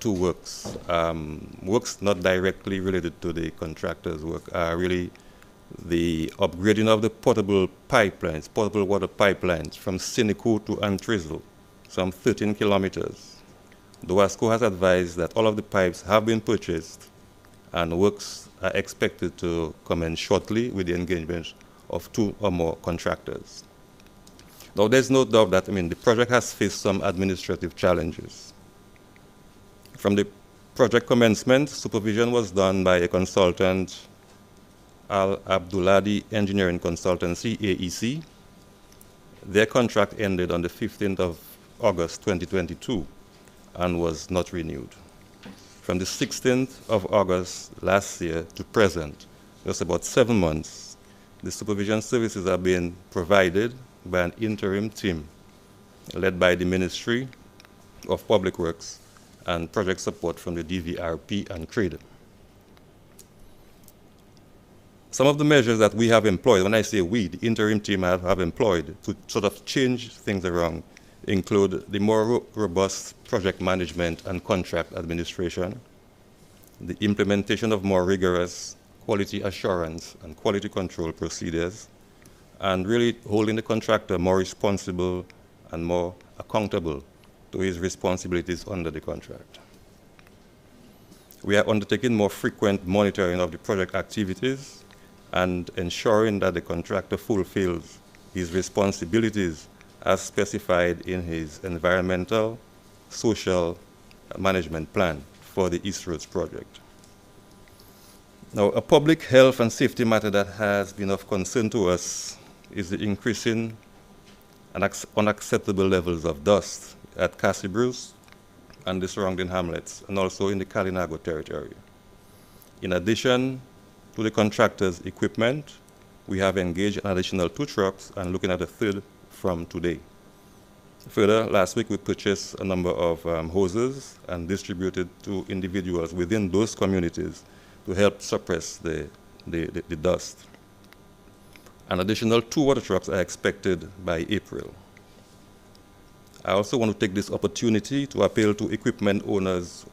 two works. Works not directly related to the contractor's work are really the upgrading of the potable pipelines, potable water pipelines from Sinico to Antrizal, some 13 kilometers. The WASCO has advised that all of the pipes have been purchased and works are expected to commence shortly with the engagement of 2 or more contractors. Now, there's no doubt that, the project has faced some administrative challenges. From the project commencement, supervision was done by a consultant, Al Abduladi Engineering Consultancy, AEC. Their contract ended on the 15th of August 2022 and was not renewed. From the 16th of August last year to present, just about 7 months, the supervision services are being provided by an interim team led by the Ministry of Public Works and project support from the DVRP and CRED. Some of the measures that we have employed, when I say we, the interim team have employed to sort of change things around, include the more robust project management and contract administration, the implementation of more rigorous quality assurance and quality control procedures, and really holding the contractor more responsible and more accountable to his responsibilities under the contract. We are undertaking more frequent monitoring of the project activities and ensuring that the contractor fulfills his responsibilities as specified in his environmental, social management plan for the East Roads project. Now, a public health and safety matter that has been of concern to us is the increasing and unacceptable levels of dust at Cassie Bruce and the surrounding hamlets, and also in the Kalinago territory. In addition to the contractor's equipment, we have engaged an additional 2 trucks and looking at a third from today. Further, last week we purchased a number of hoses and distributed to individuals within those communities to help suppress the dust. An additional 2 water trucks are expected by April. I also want to take this opportunity to appeal to equipment owners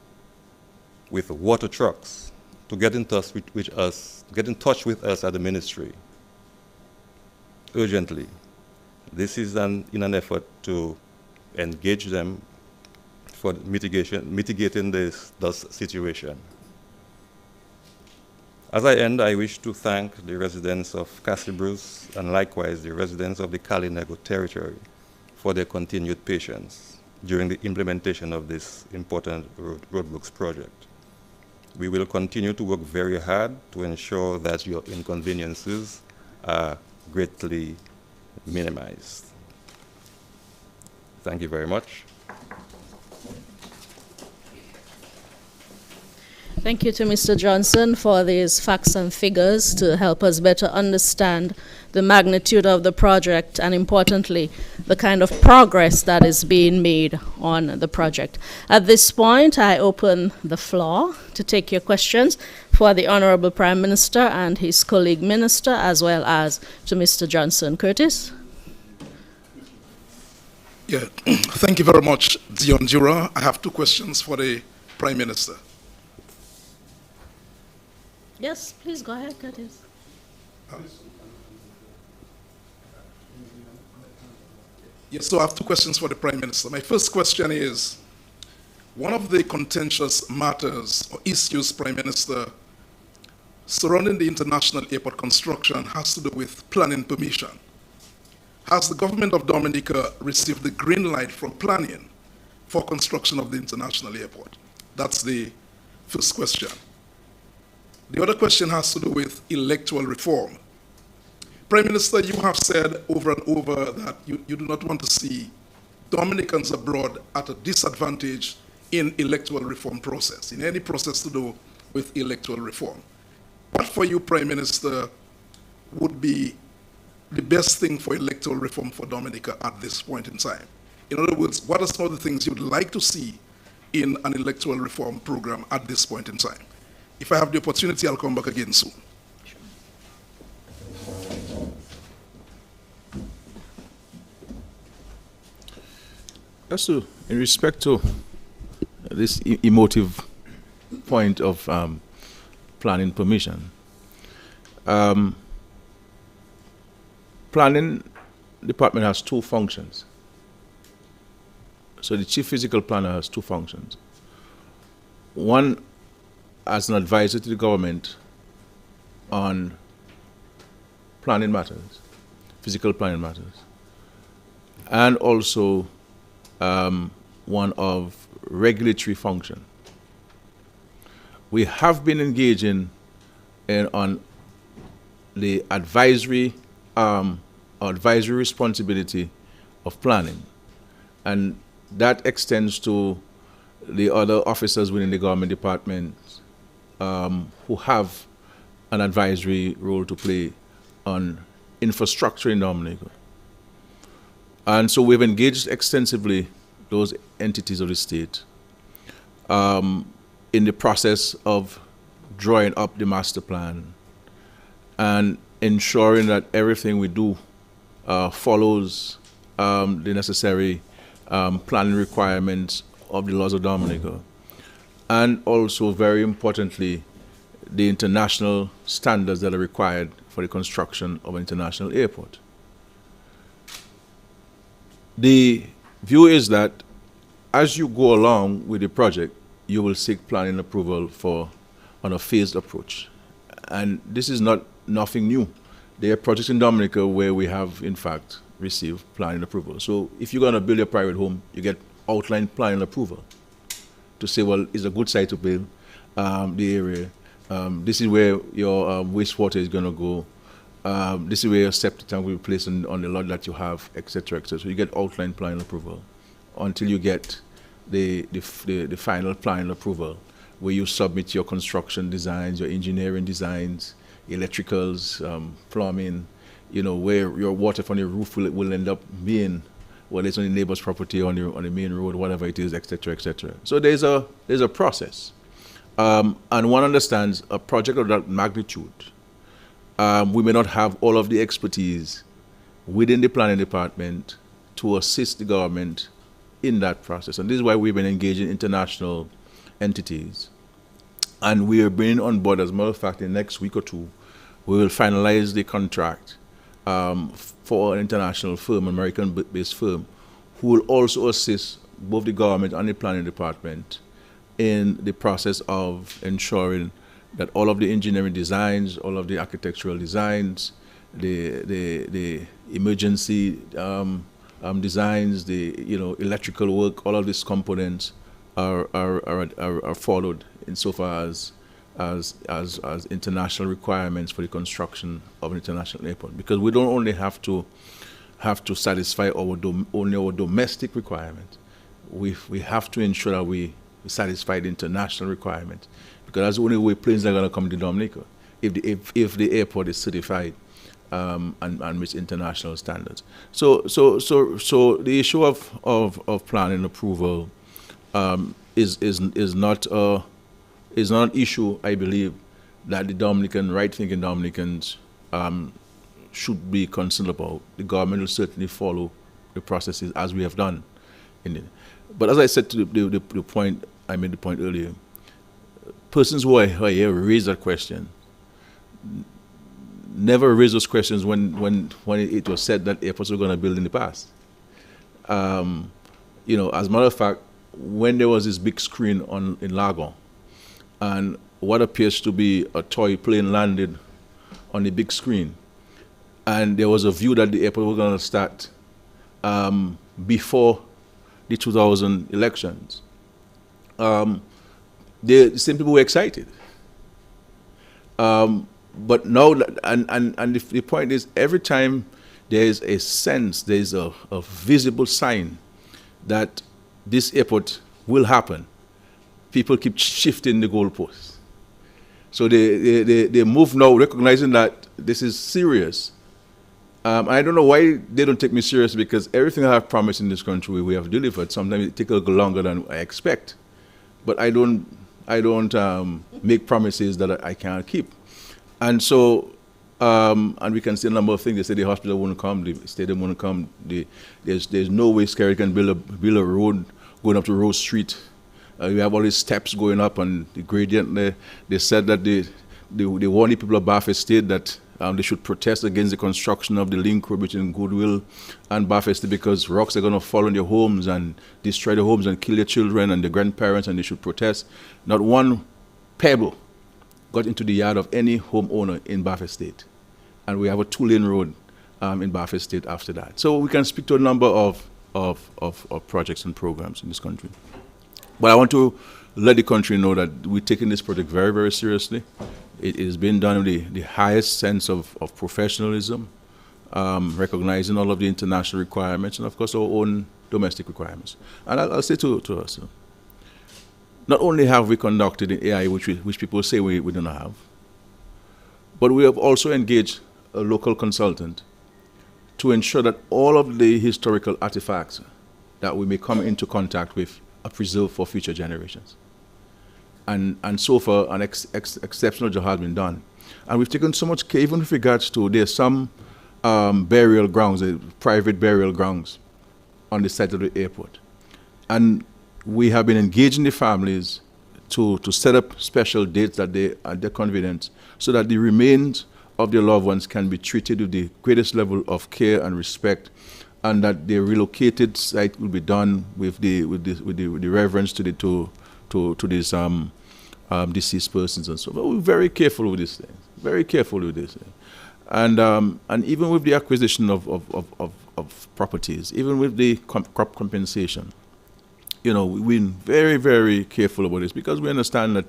with water trucks to get in touch with us at the ministry urgently. This is in an effort to engage them for mitigating this dust situation. As I end, I wish to thank the residents of Castle Bruce and likewise the residents of the Kalinago territory for their continued patience during the implementation of this important roadworks project. We will continue to work very hard to ensure that your inconveniences are greatly minimized. Thank you very much. Thank you to Mr. Johnson for these facts and figures to help us better understand the magnitude of the project and, importantly, the kind of progress that is being made on the project. At this point, I open the floor to take your questions for the Honorable Prime Minister and his colleague minister, as well as to Mr. Johnson. Curtis? Yeah, thank you very much, Dion Jura. I have 2 questions for the Prime Minister. Yes, please go ahead, Curtis. Yes, so I have 2 questions for the Prime Minister. My first question is, one of the contentious matters or issues, Prime Minister, surrounding the international airport construction has to do with planning permission. Has the government of Dominica received the green light from planning for construction of the international airport? That's the first question. The other question has to do with electoral reform. Prime Minister, you have said over and over that you do not want to see Dominicans abroad at a disadvantage in electoral reform process, in any process to do with electoral reform. What for you, Prime Minister, would be the best thing for electoral reform for Dominica at this point in time? In other words, what are some of the things you'd like to see in an electoral reform program at this point in time? If I have the opportunity, I'll come back again soon. Yes, sir. In respect to this emotive point of planning permission. Planning department has two functions. So the chief physical planner has two functions. One, as an advisor to the government on planning matters, physical planning matters, and also one of regulatory function. We have been engaging on the advisory responsibility of planning, and that extends to the other officers within the government department who have an advisory role to play on infrastructure in Dominica. And so we've engaged extensively those entities of the state in the process of drawing up the master plan and ensuring that everything we do follows the necessary planning requirements of the laws of Dominica, and also, very importantly, the international standards that are required for the construction of an international airport. The view is that as you go along with the project, you will seek planning approval on a phased approach. And this is nothing new. There are projects in Dominica where we have, in fact, received planning approval. So if you're going to build a private home, you get outline planning approval to say, well, it's a good site to build, the area. This is where your wastewater is going to go. This is where your septic tank will be placed on the lot that you have, etc., etc. So you get outline planning approval until you get the final planning approval, where you submit your construction designs, your engineering designs, electricals, plumbing, where your water from your roof will end up being, whether it's on the neighbor's property, on the main road, whatever it is, etc., etc. So there's a process, and one understands a project of that magnitude. We may not have all of the expertise within the planning department to assist the government in that process, and this is why we've been engaging international entities, and we are bringing on board, as a matter of fact, in the next week or two, we will finalize the contract for an international firm, American-based firm, who will also assist both the government and the planning department in the process of ensuring that all of the engineering designs, all of the architectural designs, the emergency designs, the electrical work, all of these components are followed insofar as international requirements for the construction of an international airport. Because we don't only have to satisfy only our domestic requirements. We have to ensure that we satisfy the international requirements, because that's the only way planes are going to come to Dominica, if the airport is certified and meets international standards. So the issue of planning approval is not an issue, I believe, that the right-thinking Dominicans should be concerned about. The government will certainly follow the processes as we have done. But as I said to the point, I made the point earlier, persons who are here raise that question never raised those questions when it was said that airports were going to build in the past. As a matter of fact, when there was this big screen in Lagon, and what appears to be a toy plane landed on the big screen, and there was a view that the airport was going to start before the 2000 elections, the same people were excited. But now, and the point is, every time there is a sense, there is a visible sign that this airport will happen, people keep shifting the goalposts. So they move now, recognizing that this is serious. I don't know why they don't take me serious, because everything I have promised in this country we have delivered. Sometimes it takes a little longer than I expect, but I don't make promises that I can't keep. And so, and we can see a number of things. They say the hospital won't come, the stadium won't come. There's no way Skerrit can build a road going up to Rose Street You have all these steps going up and the gradient. They said that they warned the people of Baffin State that they should protest against the construction of the link road between Goodwill and Baffin State because rocks are going to fall on their homes and destroy the homes and kill their children and their grandparents, and they should protest. Not one pebble got into the yard of any homeowner in Baffin State. And we have a 2-lane road in Baffin State after that. So we can speak to a number of projects and programs in this country. But I want to let the country know that we're taking this project very, very seriously. It is being done with the highest sense of professionalism, recognizing all of the international requirements and, of course, our own domestic requirements. And I'll say to us, not only have we conducted an AI, which people say we don't have, but we have also engaged a local consultant to ensure that all of the historical artifacts that we may come into contact with are preserved for future generations. And so far, an exceptional job has been done. And we've taken so much care, even with regards to, there's some burial grounds, private burial grounds on the site of the airport. And we have been engaging the families to set up special dates that they at their convenience so that the remains of their loved ones can be treated with the greatest level of care and respect, and that the relocated site will be done with the reverence to these deceased persons and so on. But we're very careful with this thing, very careful with this thing. And even with the acquisition of properties, even with the crop compensation, we're very, very careful about this because we understand that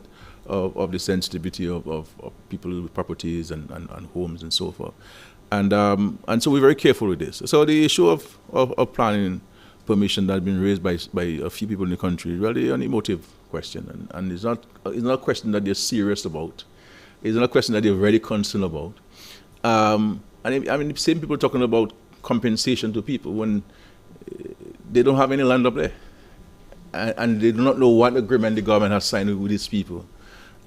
of the sensitivity of people with properties and homes and so forth. And so we're very careful with this. So the issue of planning permission that has been raised by a few people in the country is really an emotive question. And it's not a question that they're serious about. It's not a question that they're very concerned about. The same people talking about compensation to people when they don't have any land up there. And they do not know what agreement the government has signed with these people,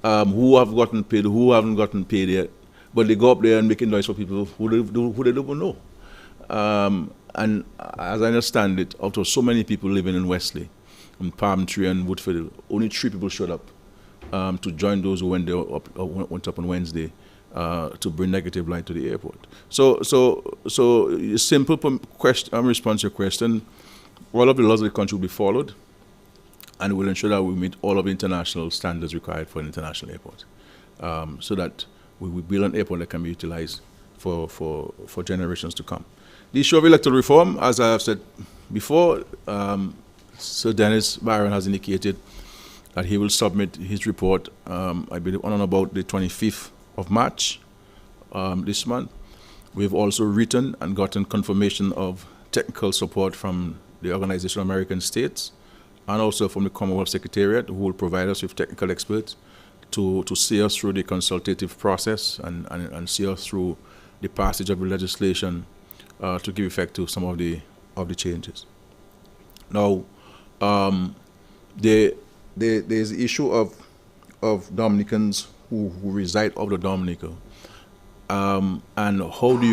who have gotten paid, who haven't gotten paid yet. But they go up there and make noise for people who they don't even know. And as I understand it, out of so many people living in Wesley, in Palm Tree and Woodfield, only 3 people showed up to join those who went up on Wednesday to bring negative light to the airport. So a simple response to your question: all of the laws of the country will be followed, and we'll ensure that we meet all of the international standards required for an international airport, so that we will build an airport that can be utilized for generations to come. The issue of electoral reform, as I have said before, Sir Dennis Byron has indicated that he will submit his report, I believe, on and about the 25th of March this month. We've also written and gotten confirmation of technical support from the Organization of American States and also from the Commonwealth Secretariat, who will provide us with technical experts to see us through the consultative process and see us through the passage of the legislation to give effect to some of the changes. Now, there's the issue of Dominicans who reside out of Dominica, and how do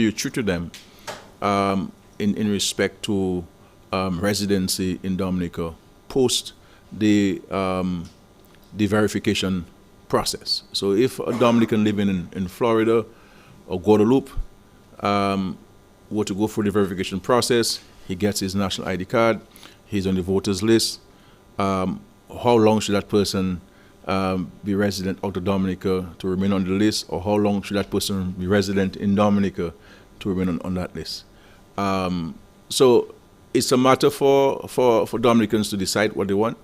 you treat them in respect to residency in Dominica post the verification process. So if a Dominican living in Florida or Guadeloupe were to go through the verification process, he gets his national ID card, he's on the voters list, how long should that person be resident out of Dominica to remain on the list, or how long should that person be resident in Dominica to remain on that list? So it's a matter for Dominicans to decide what they want.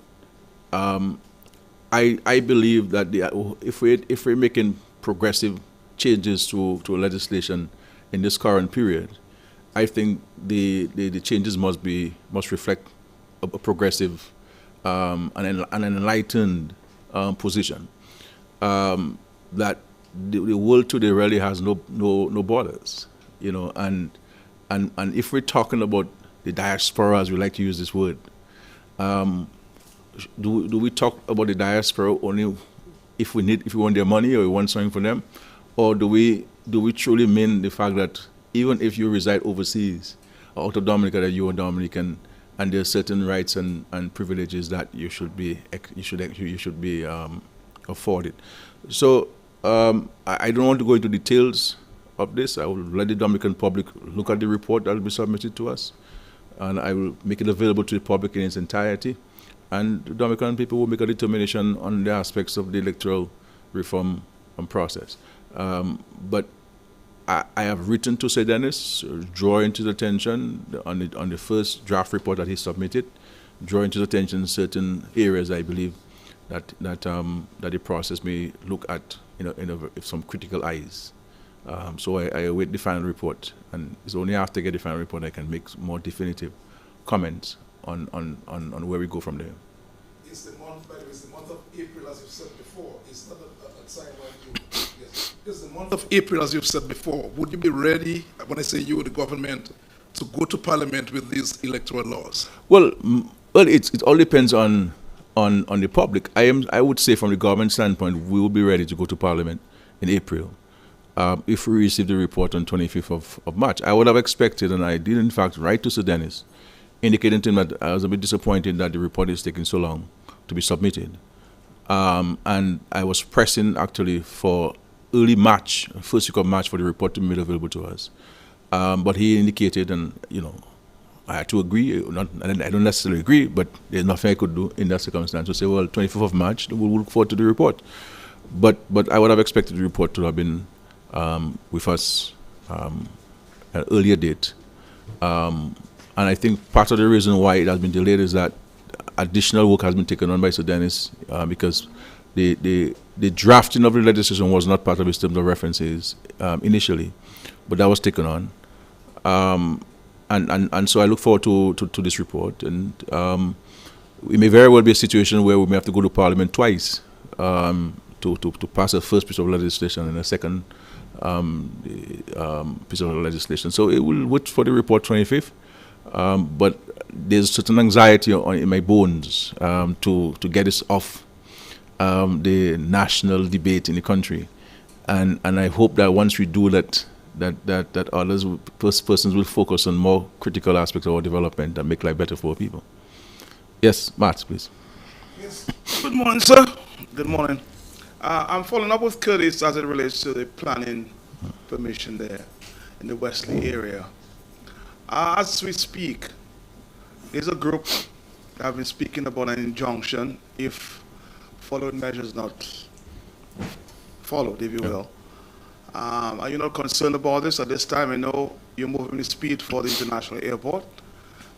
I believe that if we're making progressive changes to legislation in this current period, I think the changes must reflect a progressive and an enlightened position. That the world today really has no borders, and if we're talking about the diaspora, as we like to use this word, do we talk about the diaspora only if we want their money or we want something from them, or do we truly mean the fact that even if you reside overseas or out of Dominica, that you're a Dominican, and there are certain rights and privileges that you should be afforded. So I don't want to go into details of this. I will let the Dominican public look at the report that will be submitted to us, and I will make it available to the public in its entirety. And the Dominican people will make a determination on the aspects of the electoral reform process. But I have written to Sir Dennis, drawing to his attention on the first draft report that he submitted, drawing to his attention certain areas I believe that the process may look at with some critical eyes. So I await the final report, and it's only after I get the final report I can make more definitive comments on where we go from there. It's the month, by the way, it's the month of April, as you've said before. It's not a time when you, yes. It's the month of April, as you've said before. Would you be ready, when I say you, the government, to go to Parliament with these electoral laws? Well, it all depends on the public. I would say from the government standpoint, we will be ready to go to Parliament in April. If we receive the report on 25th of March. I would have expected, and I did in fact write to Sir Dennis, indicating to him that I was a bit disappointed that the report is taking so long to be submitted. And I was pressing actually for early March, first week of March, for the report to be made available to us. But he indicated, and I had to agree. I don't necessarily agree, but there's nothing I could do in that circumstance to say, well, 25th of March, we'll look forward to the report. But I would have expected the report to have been with us at an earlier date. And I think part of the reason why it has been delayed is that additional work has been taken on by Sir Dennis because the drafting of the legislation was not part of his terms of references initially, but that was taken on. And so I look forward to this report. And it may very well be a situation where we may have to go to Parliament twice to pass a first piece of legislation and a second piece of legislation. So it will wait for the report 25th. But there's certain anxiety in my bones to get this off the national debate in the country, and I hope that once we do that others, persons will focus on more critical aspects of our development and make life better for our people. Yes, Matt, please. Yes. Good morning, sir. Good morning. I'm following up with Curtis as it relates to the planning permission there in the Wesley area. As we speak, there's a group that have been speaking about an injunction if followed measures not followed, if you will. Are you not concerned about this at this time? I know you're moving the speed for the international airport.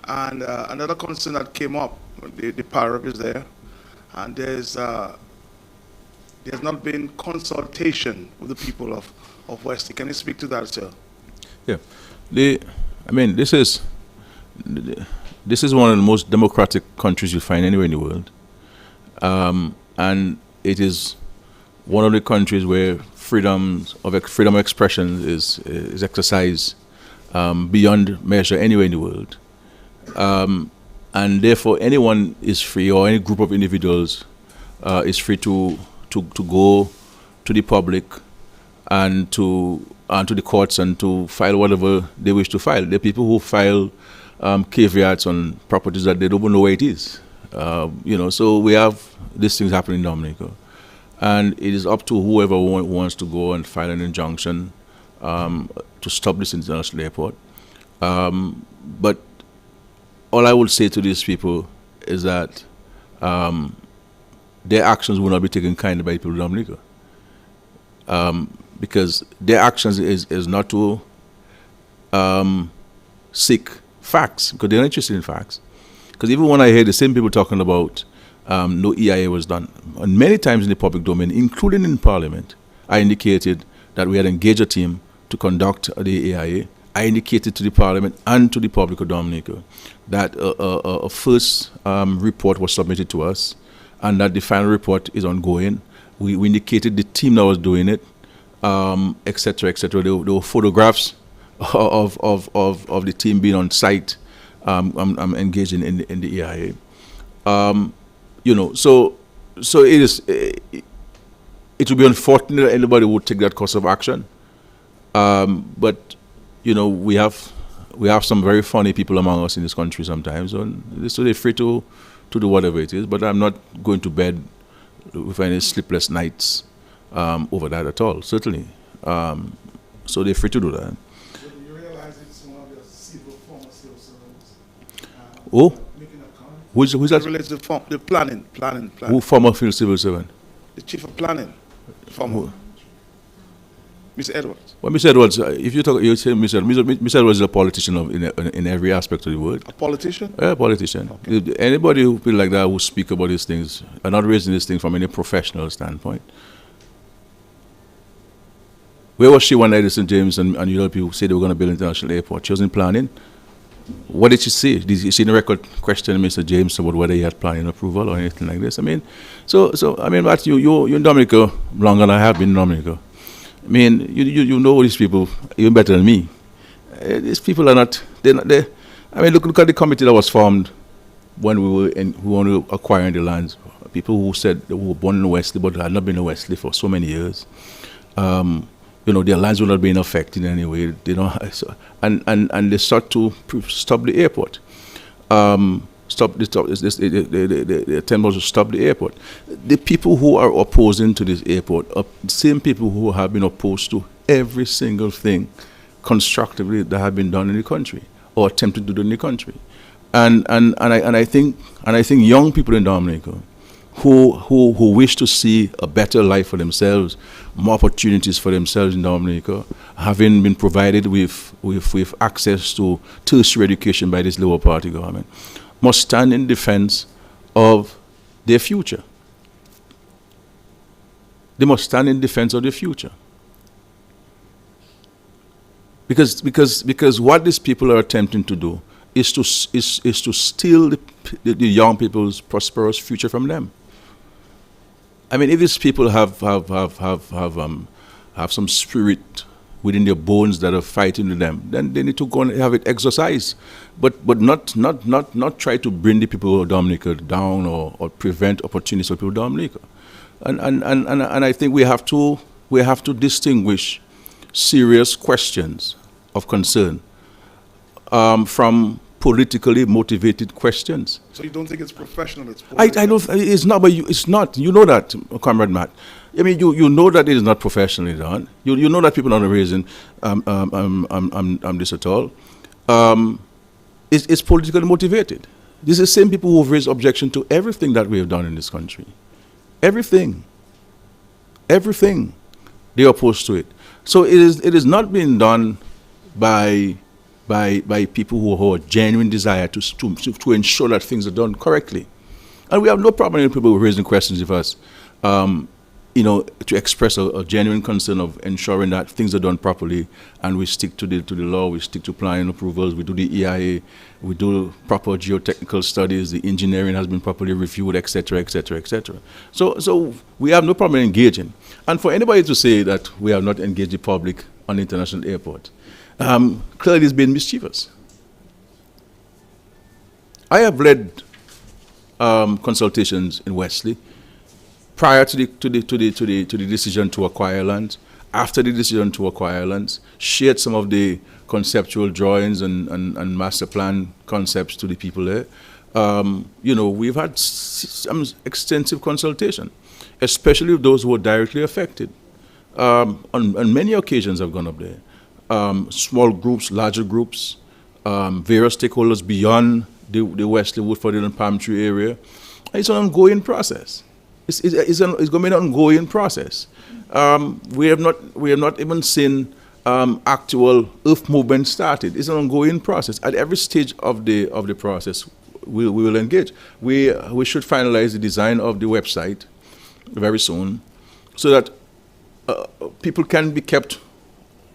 And another concern that came up, the PIROP is there, and there's not been consultation with the people of Wesley. Can you speak to that, sir? Yeah. This is one of the most democratic countries you'll find anywhere in the world, and it is one of the countries where freedom of expression is exercised beyond measure anywhere in the world, and therefore anyone is free, or any group of individuals is free to go to the public and to the courts and to file whatever they wish to file. There are people who file caveats on properties that they don't even know where it is. So we have these things happening in Dominica. And it is up to whoever wants to go and file an injunction to stop this international airport. But all I would say to these people is that their actions will not be taken kindly by people of Dominica. Because their actions is not to seek facts, because they're not interested in facts. Because even when I hear the same people talking about no EIA was done, and many times in the public domain, including in Parliament, I indicated that we had engaged a team to conduct the EIA. I indicated to the Parliament and to the public of Dominica that a first report was submitted to us and that the final report is ongoing. We indicated the team that was doing it, etc., etc. There were photographs of the team being on site, engaged in the EIA. So it is. It would be unfortunate that anybody would take that course of action. But we have we have some very funny people among us in this country sometimes, and so they're free to do whatever it is. But I'm not going to bed with any sleepless nights over that at all, certainly. So they're free to do that. But you realize it's one of your former civil servants making a comment? Who's that? It relates to the planning. Who former field civil servant? The chief of planning, former. Mr. Edwards. Well, Mr. Edwards, if you talk, you say Mr. Edwards is a politician in every aspect of the word. A politician? Yeah, a politician. Okay. Anybody who feel like that, who speak about these things, are not raising this thing from any professional standpoint. Where was she one night at St. James and people said they were going to build an international airport? She wasn't planning. What did she say? Did you see the record question Mr. James about whether he had planning approval or anything like this? I mean, Matt, you're in Dominica longer than I have been in Dominica. I mean, you know these people even better than me. These people are not. I mean, look at the committee that was formed when we were acquiring the lands. People who said they were born in Wesley but had not been in Wesley for so many years. Their lands were not being affected in any way. They don't, and they sought to stop the airport. The attempt to stop the airport. The people who are opposing to this airport are the same people who have been opposed to every single thing constructively that have been done in the country or attempted to do in the country. And I think young people in Dominica who wish to see a better life for themselves, more opportunities for themselves in Dominica, having been provided with access to tertiary education by this Labour Party government, must stand in defense of their future. They must stand in defense of their future. Because what these people are attempting to do is to steal the young people's prosperous future from them. I mean, if these people have some spirit within their bones that are fighting with them, then they need to go and have it exercised, but not try to bring the people of Dominica down or prevent opportunities for people of Dominica. And I think we have to distinguish serious questions of concern from politically motivated questions. So you don't think it's professional? It's I don't. It's not. But it's not. You know that, Comrade Matt. I mean, you know that it is not professionally done. You know that people are not raising this at all. It's politically motivated. These are the same people who have raised objection to everything that we have done in this country. Everything. They are opposed to it. So it is not being done by people who have a genuine desire to ensure that things are done correctly. And we have no problem with people raising questions with us, to express a genuine concern of ensuring that things are done properly, and we stick to the law, we stick to planning approvals, we do the EIA, we do proper geotechnical studies, the engineering has been properly reviewed, etc., etc., etc. So we have no problem engaging. And for anybody to say that we have not engaged the public on the international airport, clearly it's been mischievous. I have led consultations in Wesley prior to the decision to acquire land, after the decision to acquire lands, shared some of the conceptual drawings and master plan concepts to the people there. We've had some extensive consultation, especially with those who are directly affected. On many occasions I've gone up there. Small groups, larger groups, various stakeholders beyond the Wesley, Woodford and Palm Tree area. It's an ongoing process. It's going to be an ongoing process. We have not even seen actual earth movement started. It's an ongoing process. At every stage of the process, we will engage. We should finalize the design of the website very soon, so that people can be kept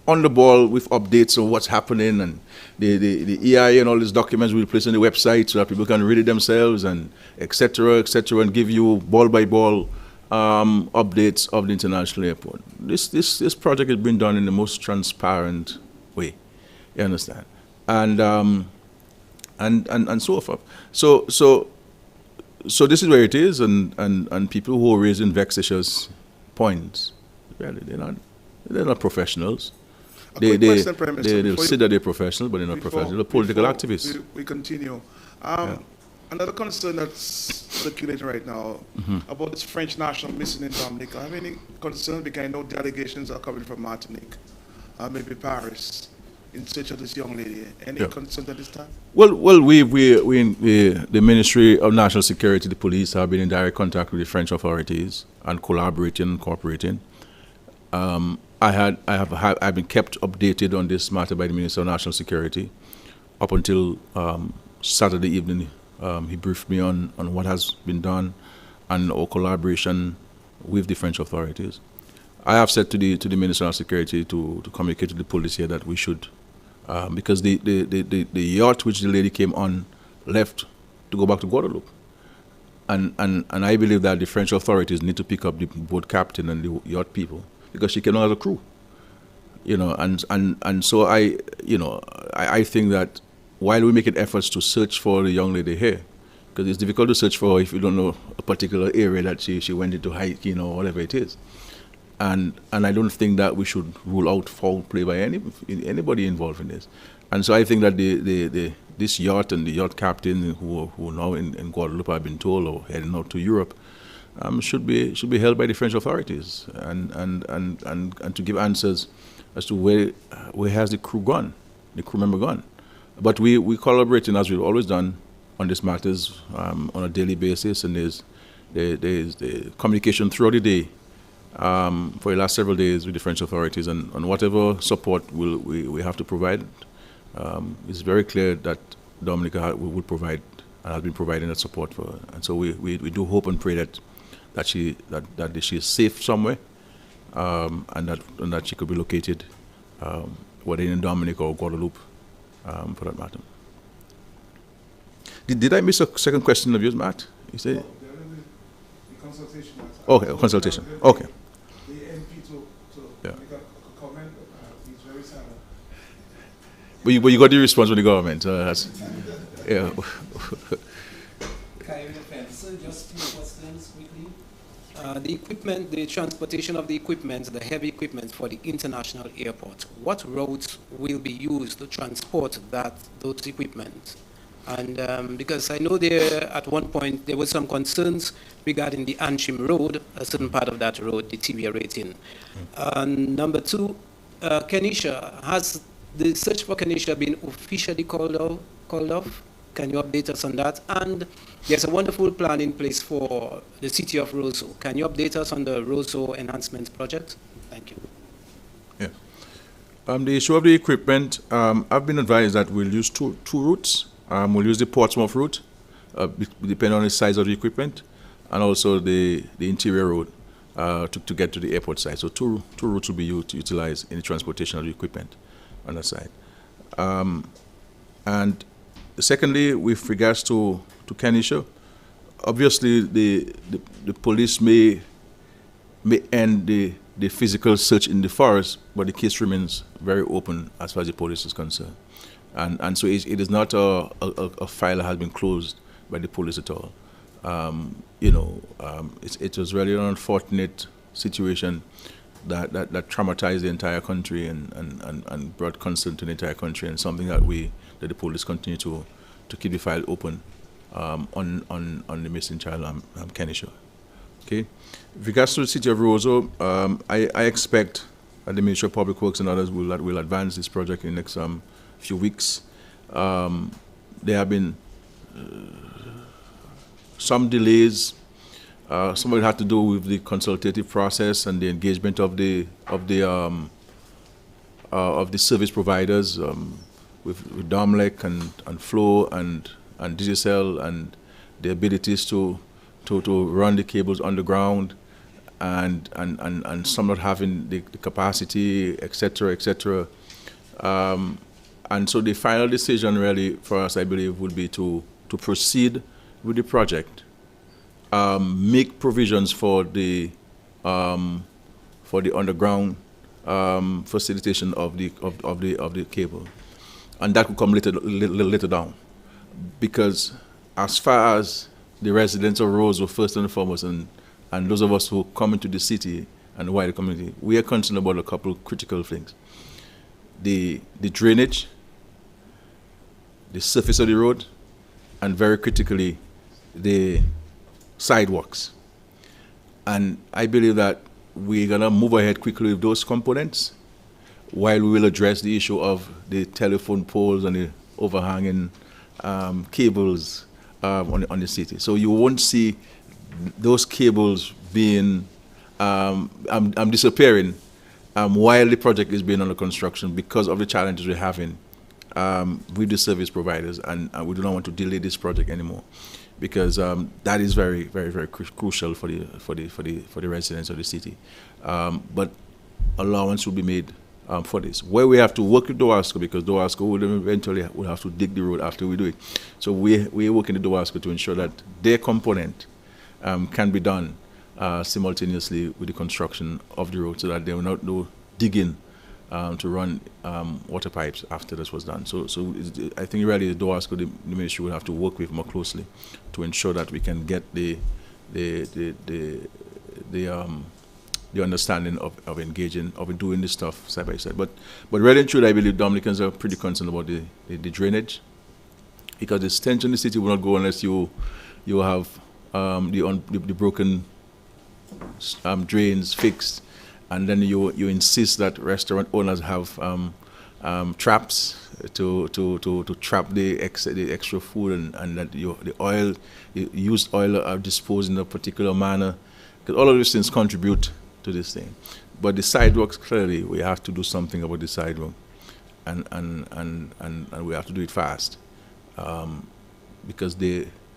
on the ball with updates of what's happening, and the EIA and all these documents we'll place on the website so that people can read it themselves, and et cetera, and give you ball by ball updates of the international airport. This project has been done in the most transparent way. You understand? And so forth. So this is where it is, and people who are raising vexatious points, really, they're not professionals. quick question, Prime Minister. They'll say that they're professional, but they're not professional. They're political activists. We continue. Another concern that's circulating right now about this French national missing in Dominica. Have any concern? Because I know delegations are coming from Martinique, maybe Paris, in search of this young lady. Any concern at this time? Well, the Ministry of National Security, the police, have been in direct contact with the French authorities and collaborating and cooperating. I've been kept updated on this matter by the Minister of National Security up until Saturday evening. He briefed me on what has been done and our collaboration with the French authorities. I have said to the Minister of Security to communicate to the police here that we should, because the yacht which the lady came on left to go back to Guadeloupe. And I believe that the French authorities need to pick up the boat captain and the yacht people, because she came on as a crew. And so I think that while we make efforts to search for the young lady here, because it's difficult to search for her if you don't know a particular area that she went into hiking or whatever it is. And I don't think that we should rule out foul play by anybody involved in this. And so I think that this yacht and the yacht captain who are now in Guadeloupe, I've been told, or heading out to Europe, should be held by the French authorities and to give answers as to where has the crew gone, the crew member gone. But we collaborating, as we've always done, on these matters on a daily basis, and there's the communication throughout the day for the last several days with the French authorities, and whatever support we have to provide. It's very clear that Dominica will provide and has been providing that support for her. And so we do hope and pray that she is safe somewhere, and that she could be located whether in Dominica or Guadeloupe. For that matter. Did I miss a second question of yours, Matt? You said? The consultation. Okay, consultation. Okay. The MP to make a comment. He's very silent. But you got the response from the government. Yeah. So just two questions quickly. The equipment, the transportation of the equipment, the heavy equipment for the international airport, what routes will be used to transport those equipment? And because I know at one point there were some concerns regarding the Antrim Road, a certain part of that road deteriorating. Number two, Kenisha, has the search for Kenisha been officially called off? Can you update us on that? And there's a wonderful plan in place for the city of Roseau. Can you update us on the Roseau Enhancement Project? Thank you. Yeah. The issue of the equipment, I've been advised that we'll use two routes. We'll use the Portsmouth route, depending on the size of the equipment, and also the interior road to get to the airport side. So two routes will be utilized in the transportation of the equipment on that side. And secondly, with regards to Kenisha, obviously the police may end the physical search in the forest, but the case remains very open as far as the police is concerned. And so it is not a file that has been closed by the police at all. It was really an unfortunate situation that traumatized the entire country and brought concern to the entire country, and something that the police continue to keep the file open on the missing child, Kenisha. Okay. With regards to the city of Roseau, I expect that the Ministry of Public Works and others will advance this project in the next few weeks. There have been some delays. Some of it had to do with the consultative process and the engagement of the service providers, with Domlec and Flow and Digicel, and the abilities to run the cables underground, and some not having the capacity, etc. And so the final decision really for us, I believe, would be to proceed with the project, make provisions for the underground facilitation of the cable, and that will come later down, because as far as the residents of Roseau, first and foremost, and those of us who come into the city and the wider community, we are concerned about a couple of critical things. the drainage, the surface of the road, and very critically, the sidewalks. And I believe that we're going to move ahead quickly with those components while we will address the issue of the telephone poles and the overhanging cables on the city. So you won't see those cables being disappearing while the project is being under construction because of the challenges we're having with the service providers, and we do not want to delay this project anymore because that is very, very, very crucial for the residents of the city. But allowance will be made for this. Where we have to work with DOASCO, because DOASCO will eventually will have to dig the road after we do it. So we're working with DOASCO to ensure that their component can be done simultaneously with the construction of the road, so that there will not no digging to run water pipes after this was done. So I think really the DOASCO, the ministry, will have to work with more closely to ensure that we can get the understanding of engaging, of doing this stuff side by side. But really and truly, I believe Dominicans are pretty concerned about the drainage, because the stench in the city will not go unless you have the broken drains fixed, and then you insist that restaurant owners have traps to trap the extra food, and that the used oil are disposed in a particular manner, because all of these things contribute to this thing. But the sidewalks, clearly we have to do something about the sidewalk, and we have to do it fast, because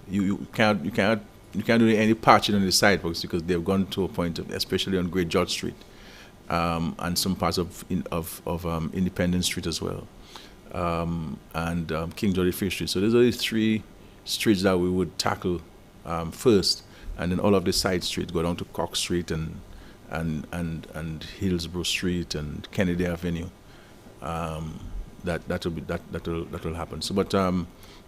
you can't do any patching on the sidewalks, because they've gone to a point of, especially on Great George Street, and some parts of Independence Street as well, and King George V Street. So those are the three streets that we would tackle first, and then all of the side streets go down to Cox Street and Hillsborough Street and Kennedy Avenue. That will happen. So, but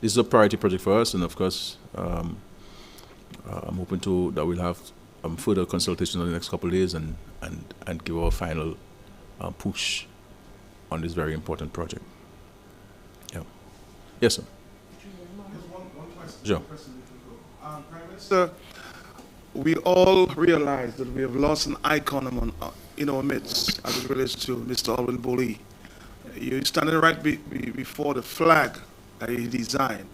this is a priority project for us, and of course, I'm hoping that we'll have further consultation in the next couple of days and give our final push on this very important project. Yeah. Yes, sir. One question. Sure. Prime Minister, we all realize that we have lost an icon in our midst as it relates to Mr. Alwyn Bully. You're standing right before the flag that he designed.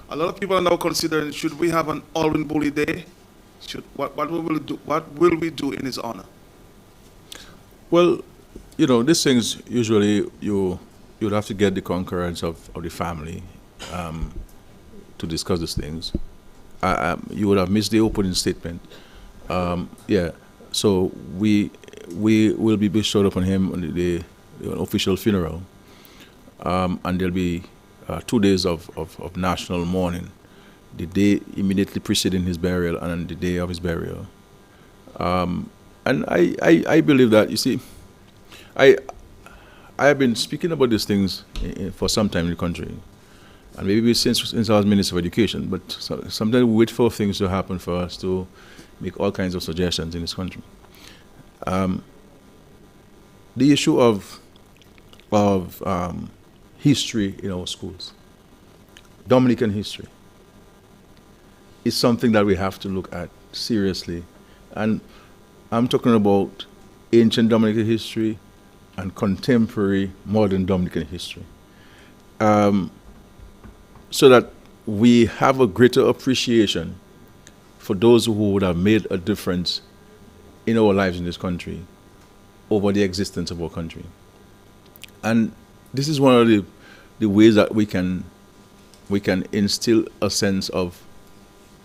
A lot of people are now considering, should we have an Alwyn Bully Day? What will we do in his honor? Well, these things usually you'd have to get the concurrence of the family to discuss these things. You would have missed the opening statement. Yeah, so we will be bestowed upon him on the official funeral, and there'll be 2 days of national mourning, the day immediately preceding his burial and the day of his burial. And I believe that, you see, I have been speaking about these things for some time in the country, and maybe since I was Minister of Education, but sometimes we wait for things to happen for us to make all kinds of suggestions in this country. The issue of history in our schools, Dominican history, is something that we have to look at seriously. And I'm talking about ancient Dominican history and contemporary modern Dominican history, so that we have a greater appreciation for those who would have made a difference in our lives in this country over the existence of our country. And this is one of the ways that we can instill a sense of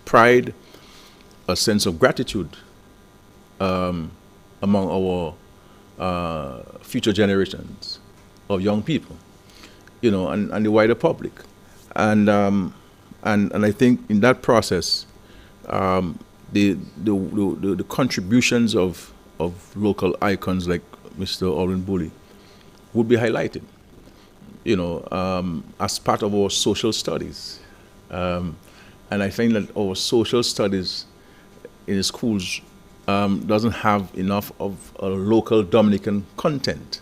pride, a sense of gratitude among our future generations of young people, and the wider public. And I think in that process, the contributions of local icons like Mr. Alwyn Bully would be highlighted, as part of our social studies. And I think that our social studies in the schools doesn't have enough of a local Dominican content.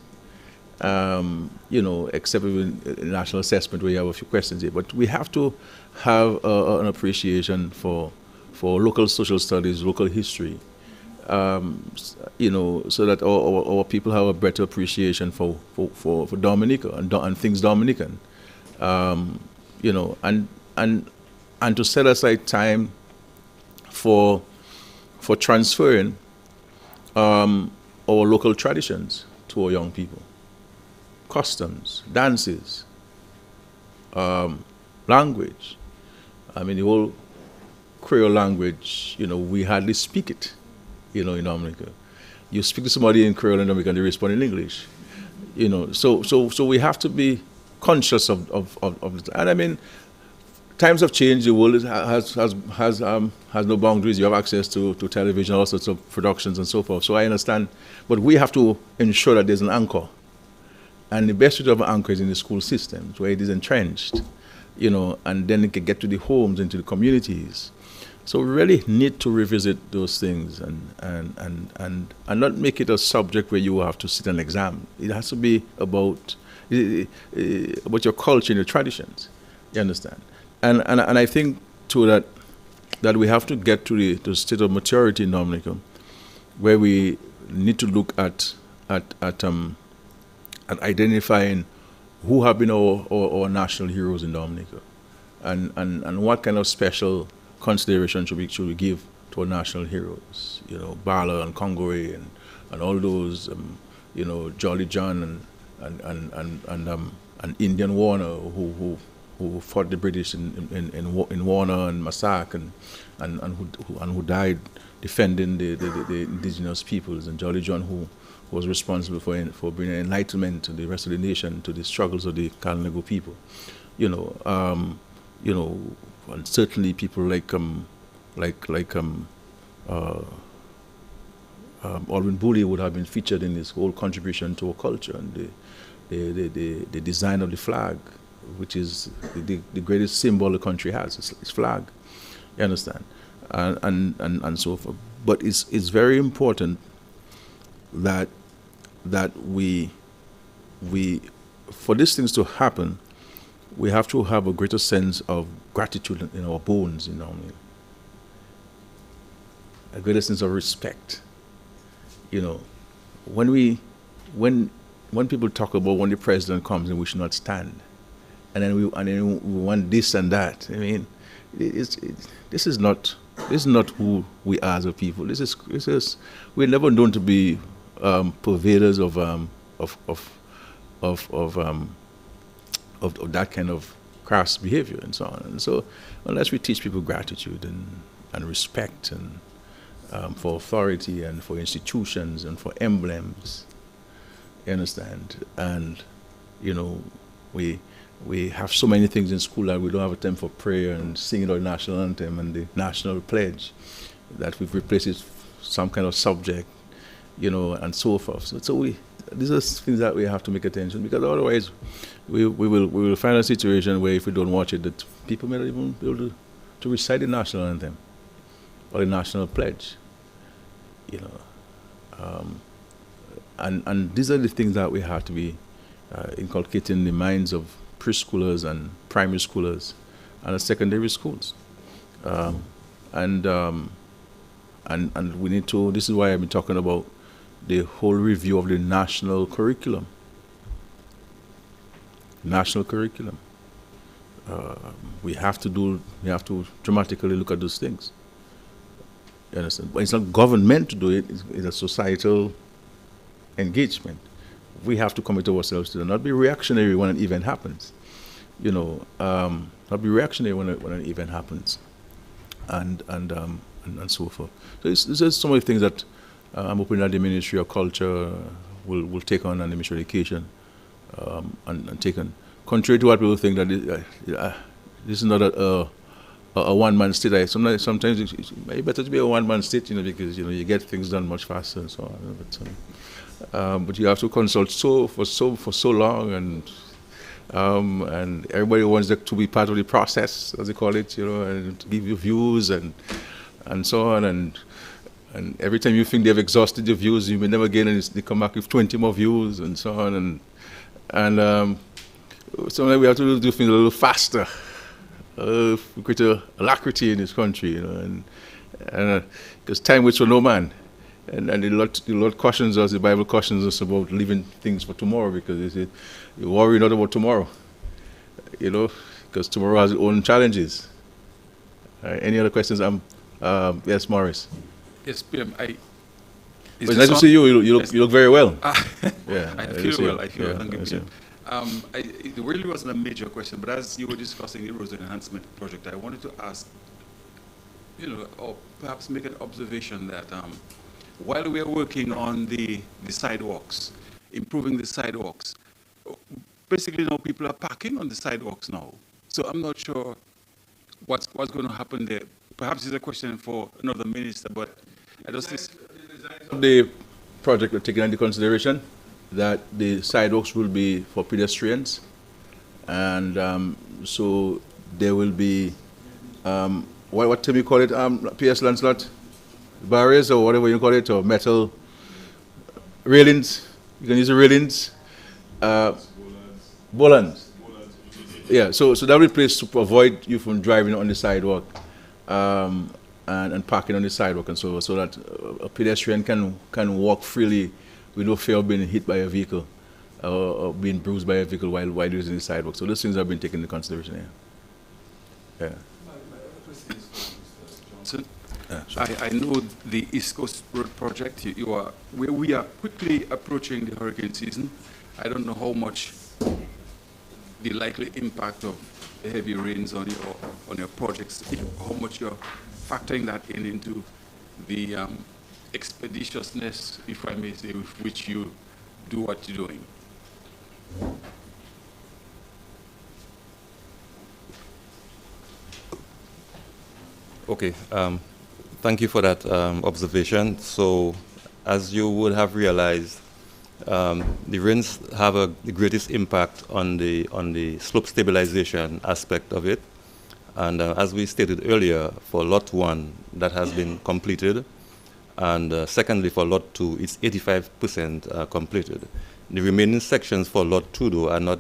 except in national assessment where you have a few questions here. But we have to have an appreciation for local social studies, local history, so that our people have a better appreciation for Dominica and things Dominican, and to set aside time for transferring our local traditions to our young people, customs, dances, language. I mean, the whole Creole language, we hardly speak it, in Dominica. You speak to somebody in Creole in Dominica and they respond in English, So we have to be conscious of it. And I mean, times have changed. The world has no boundaries. You have access to television, all sorts of productions and so forth. So I understand, but we have to ensure that there's an anchor. And the best way of an anchor is in the school systems, where it is entrenched, and then it can get to the homes, into the communities. So we really need to revisit those things and not make it a subject where you have to sit an exam. It has to be about your culture and your traditions. You understand? And I think too that we have to get to the state of maturity in Dominica, where we need to look at identifying who have been our national heroes in Dominica, and what kind of special consideration should we give to our national heroes? Bala and Congore and all those, Jolly John and Indian Warner who fought the British in Warner and Massacre and who died defending the indigenous peoples, and Jolly John who was responsible for bringing enlightenment to the rest of the nation, to the struggles of the Kalinago people, and certainly people like Alvin Booley would have been featured in his whole contribution to our culture and the design of the flag, which is the greatest symbol the country has, its flag. You understand, and so forth. But it's very important that we for these things to happen, we have to have a greater sense of gratitude in our bones, a greater sense of respect. When people talk about when the president comes and we should not stand, and then we want this and that. I mean, this is not who we are as a people. This is we're never known to be purveyors of that kind of crass behavior and so on. And so, unless we teach people gratitude and respect and for authority and for institutions and for emblems, you understand? And we have so many things in school that we don't have a time for prayer and singing our national anthem and the national pledge, that we've replaced it with some kind of subject, and so forth. So these are things that we have to make attention, because otherwise we will find a situation where if we don't watch it, that people may not even be able to recite the national anthem or the national pledge, and these are the things that we have to be inculcating in the minds of preschoolers and primary schoolers and the secondary schools, and we need to. This is why I've been talking about the whole review of the national curriculum. We have to dramatically look at those things. You understand? But it's not government to do it, it's a societal engagement. We have to commit ourselves to it, not be reactionary when an event happens. Not be reactionary when an event happens, and so forth. So there's so many things that I'm hoping that the Ministry of Culture will take on, and the Ministry of Education and take on. Contrary to what people think, that this is not a one-man state. Sometimes it's better to be a one-man state, because you get things done much faster and so on. But you have to consult for so long, and everybody wants to be part of the process, as they call it, and to give you views and so on, and every time you think they've exhausted your views, you may never get, and they come back with 20 more views and so on, And sometimes we have to do things a little faster, greater alacrity in this country, you know, and because time waits for no man. And the Lord cautions us, the Bible cautions us about leaving things for tomorrow, because you worry not about tomorrow, you know, because tomorrow has its own challenges. Any other questions? Yes, Morris. Yes, PM. It's nice to see you. You look very well. Yeah, I feel well. I feel well. Thank you, yes, PM. It really wasn't a major question, but as you were discussing the erosion enhancement project, I wanted to ask, you know, or perhaps make an observation that while we are working on the sidewalks, improving the sidewalks, basically now people are parking on the sidewalks now. So I'm not sure what's going to happen there. Perhaps it's a question for another minister, but I just the project are taken into consideration that the sidewalks will be for pedestrians, and so there will be what do you call it, P.S. Lancelot? Barriers or whatever you call it, or metal railings. You can use the railings. Bollards. Yeah, so that will be placed to avoid you from driving on the sidewalk and parking on the sidewalk, and so that a pedestrian can walk freely with no fear of being hit by a vehicle or being bruised by a vehicle while using the sidewalk. So those things have been taken into consideration here. Yeah. So, I know the East Coast Road project. We are quickly approaching the hurricane season. I don't know how much the likely impact of the heavy rains on your projects, how much you're factoring that into the expeditiousness, if I may say, with which you do what you're doing. Okay, thank you for that observation. So, as you would have realized, the rains have the greatest impact on the slope stabilization aspect of it. And as we stated earlier, for Lot 1, that has been completed. And secondly, for Lot 2, it's 85% completed. The remaining sections for Lot 2, though, are not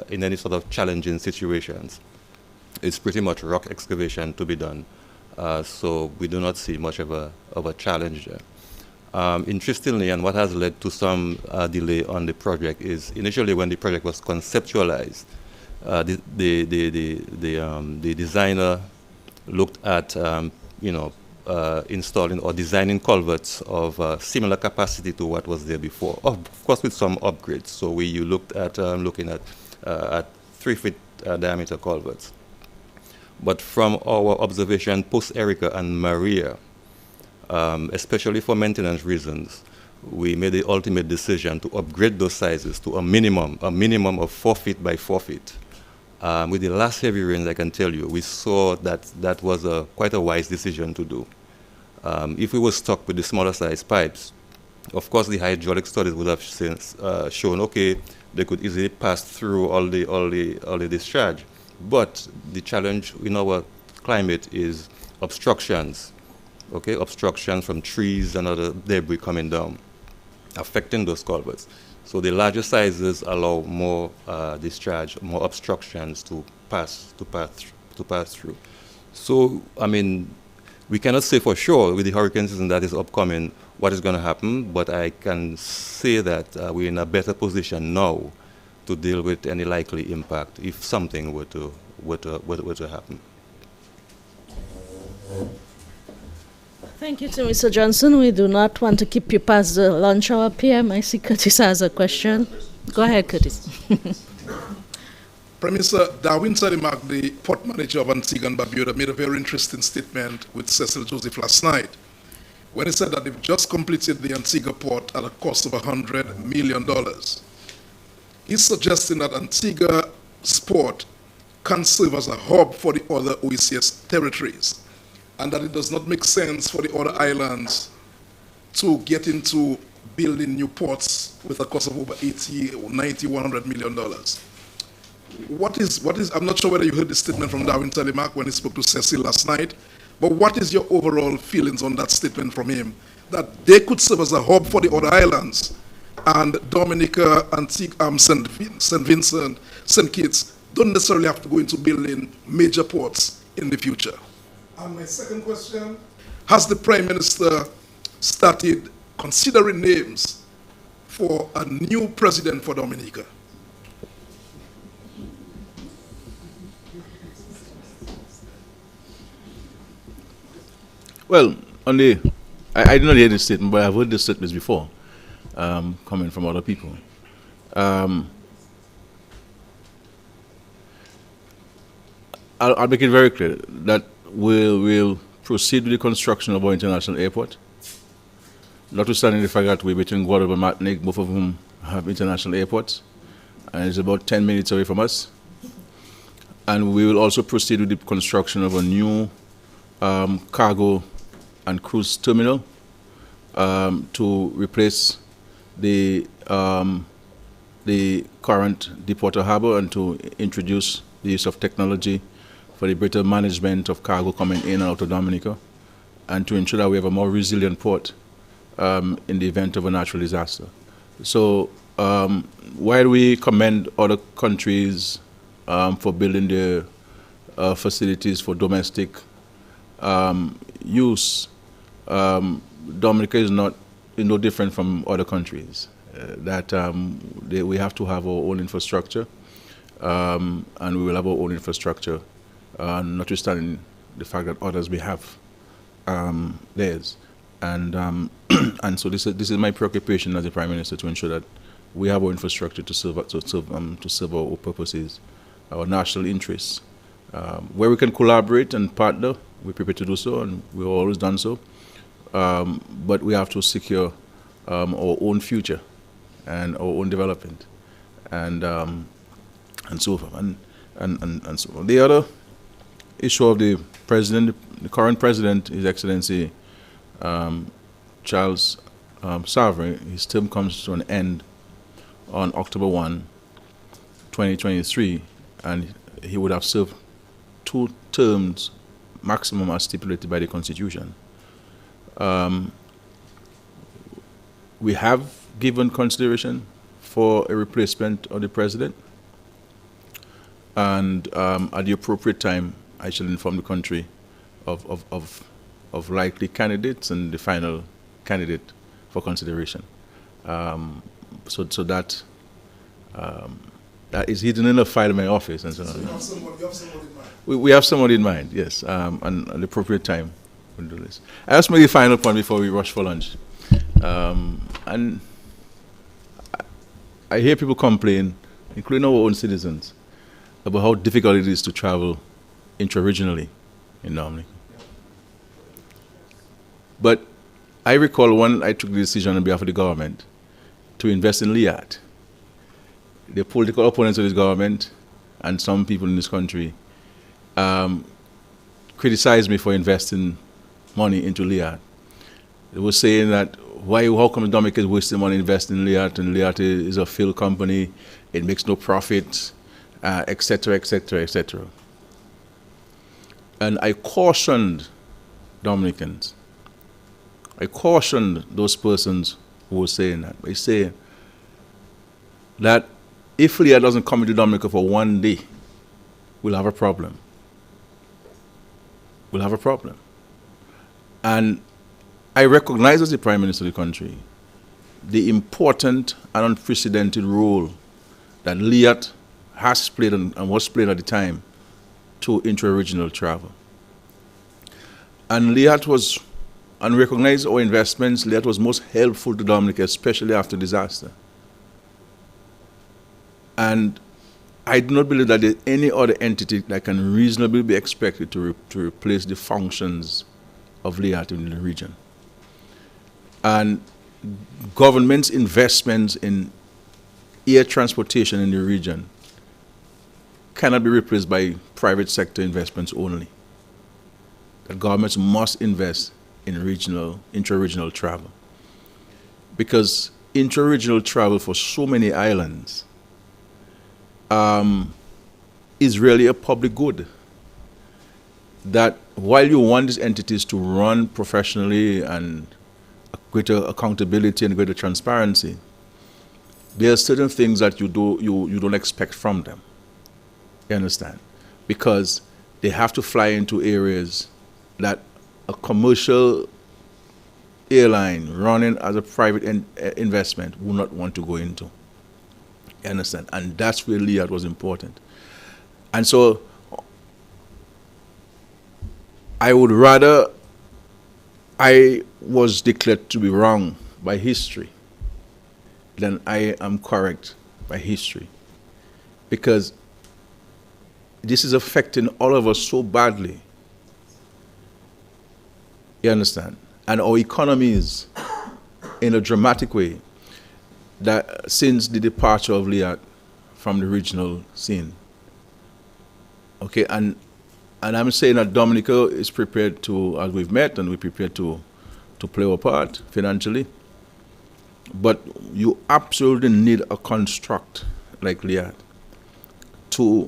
in any sort of challenging situations. It's pretty much rock excavation to be done. So we do not see much of a challenge there. Interestingly, and what has led to some delay on the project is initially when the project was conceptualized, the designer looked at installing or designing culverts of similar capacity to what was there before, of course with some upgrades. So you looked at looking at 3-foot diameter culverts. But from our observation post-Erica and Maria, especially for maintenance reasons, we made the ultimate decision to upgrade those sizes to a minimum of 4 feet by 4 feet. With the last heavy rains, I can tell you, we saw that was quite a wise decision to do. If we were stuck with the smaller size pipes, of course the hydraulic studies would have since shown, okay, they could easily pass through all the discharge. But the challenge in our climate is obstructions, okay? Obstructions from trees and other debris coming down, affecting those culverts. So the larger sizes allow more discharge, more obstructions to pass through. So, I mean, we cannot say for sure with the hurricane season that is upcoming what is going to happen, but I can say that we're in a better position now to deal with any likely impact if something were to happen. Thank you to Mr. Johnson. We do not want to keep you past the lunch hour, PM. I see Curtis has a question. Go ahead, Curtis. Prime Minister Darwin Salimak, the port manager of Antigua and Barbuda, made a very interesting statement with Cecil Joseph last night when he said that they've just completed the Antigua port at a cost of $100 million. He's suggesting that Antigua's port can serve as a hub for the other OECS territories, and that it does not make sense for the other islands to get into building new ports with a cost of over 80, 90, $100 million. What is, I'm not sure whether you heard the statement from Darwin Salimak when he spoke to Cecil last night, but what is your overall feelings on that statement from him, that they could serve as a hub for the other islands and Dominica, St. Vincent, St. Kitts don't necessarily have to go into building major ports in the future? And my second question, has the Prime Minister started considering names for a new president for Dominica? Well, I did not hear this statement, but I've heard this statement before, coming from other people. I'll make it very clear that we'll proceed with the construction of our international airport. Notwithstanding the fact that we're between Guadeloupe and Martinique, both of whom have international airports, and it's about 10 minutes away from us. And we will also proceed with the construction of a new cargo and cruise terminal to replace the current deepwater harbor and to introduce the use of technology for the better management of cargo coming in and out of Dominica, and to ensure that we have a more resilient port in the event of a natural disaster. So while we commend other countries for building their facilities for domestic use, Dominica is no different from other countries. We have to have our own infrastructure, and we will have our own infrastructure, notwithstanding the fact that others may have theirs. And and so this is my preoccupation as the Prime Minister, to ensure that we have our infrastructure to serve our purposes, our national interests. Where we can collaborate and partner, we're prepared to do so, and we've always done so. But we have to secure our own future and our own development, and so forth. And so on. The other issue of the president, the current president, His Excellency Charles Savary, his term comes to an end on October 1, 2023, and he would have served 2 terms maximum as stipulated by the Constitution. We have given consideration for a replacement of the president, and at the appropriate time, I shall inform the country of likely candidates and the final candidate for consideration. So that is hidden in a file in my office, and so on. So you have somebody in mind? We have somebody in mind, yes, and at the appropriate time we'll do this. I ask maybe the final point before we rush for lunch. And I hear people complain, including our own citizens, about how difficult it is to travel intra-regionally in Dominica. But I recall when I took the decision on behalf of the government to invest in LIAT, the political opponents of this government and some people in this country criticized me for investing money into LIAT. They were saying that, how come Dominica is wasting money investing in LIAT, and LIAT is a failed company, it makes no profit, etc., etc., etc. And I cautioned Dominicans, I cautioned those persons who were saying that, by saying that if LIAT doesn't come into Dominica for one day, we'll have a problem. We'll have a problem. And I recognize, as the Prime Minister of the country, the important and unprecedented role that LIAT has played and was played at the time to intra-regional travel. And LIAT was, and recognize our investments, LIAT was most helpful to Dominica, especially after disaster. And I do not believe that there's any other entity that can reasonably be expected to replace the functions of LIAT in the region. And government's investments in air transportation in the region cannot be replaced by private sector investments only. The governments must invest in intra-regional travel. Because intra-regional travel for so many islands is really a public good. That while you want these entities to run professionally and greater accountability and greater transparency, there are certain things that you don't expect from them. You understand? Because they have to fly into areas that a commercial airline running as a private investment would not want to go into. You understand? And that's where LIAT was important. And so I would rather I was declared to be wrong by history than I am correct by history. Because this is affecting all of us so badly. You understand? And our economies in a dramatic way that since the departure of LIAT from the regional scene. Okay, and I'm saying that Dominica is prepared to, as we've met, and we're prepared to play our part financially. But you absolutely need a construct like LIAT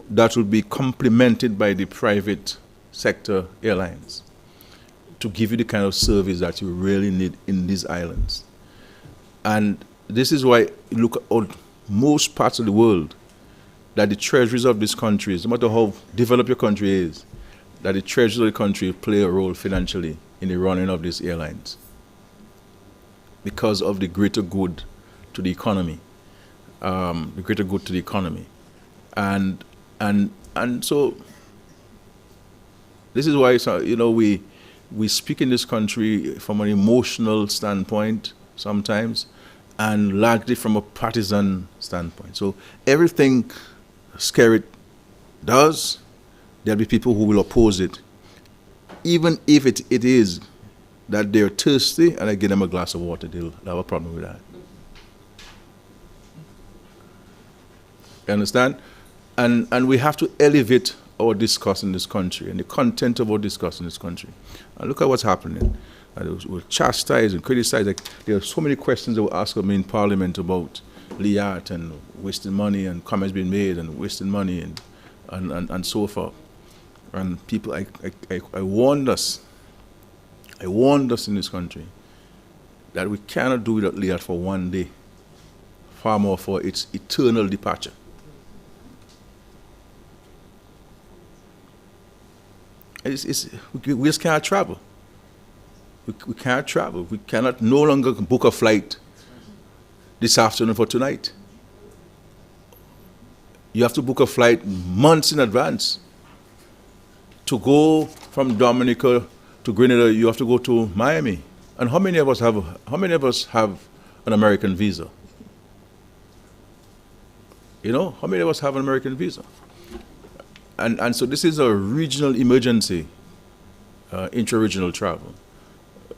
that will be complemented by the private sector airlines to give you the kind of service that you really need in these islands. And this is why you look at most parts of the world, that the treasuries of these countries, no matter how developed your country is, that the treasuries of the country play a role financially in the running of these airlines because of the greater good to the economy, And so this is why, we speak in this country from an emotional standpoint sometimes, and largely from a partisan standpoint. So everything Skerrit does, there'll be people who will oppose it, even if it is that they're thirsty and I give them a glass of water, they'll have a problem with that. You understand? And we have to elevate our discourse in this country and the content of our discourse in this country. And look at what's happening. We'll chastise and criticize. Like, there are so many questions that were asked of me in Parliament about LIAT and wasting money and comments being made and wasting money and so forth. And people, I warned us in this country that we cannot do without LIAT for one day, far more for its eternal departure. We just can't travel. We can't travel. We cannot no longer book a flight this afternoon for tonight. You have to book a flight months in advance. To go from Dominica to Grenada, you have to go to Miami. And how many of us have an American visa? How many of us have an American visa? And so this is a regional emergency, intra-regional travel.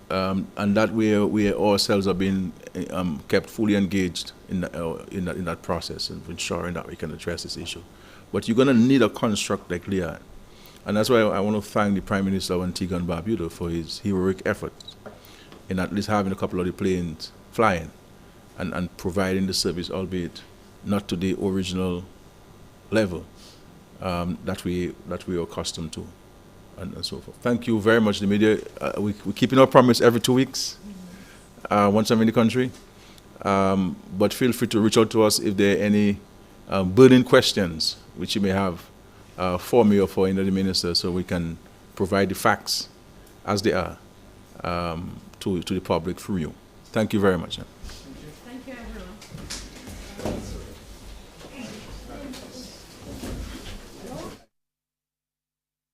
And that we ourselves are being kept fully engaged in that process and ensuring that we can address this issue. But you're going to need a construct like LIAT. And that's why I want to thank the Prime Minister of Antigua and Barbuda for his heroic efforts in at least having a couple of the planes flying and providing the service, albeit not to the original level that we are accustomed to, and so forth. Thank you very much, the media. We're keeping our promise every 2 weeks, once I'm in the country. But feel free to reach out to us if there are any burning questions which you may have for me or for any of the ministers, so we can provide the facts as they are to the public through you. Thank you very much.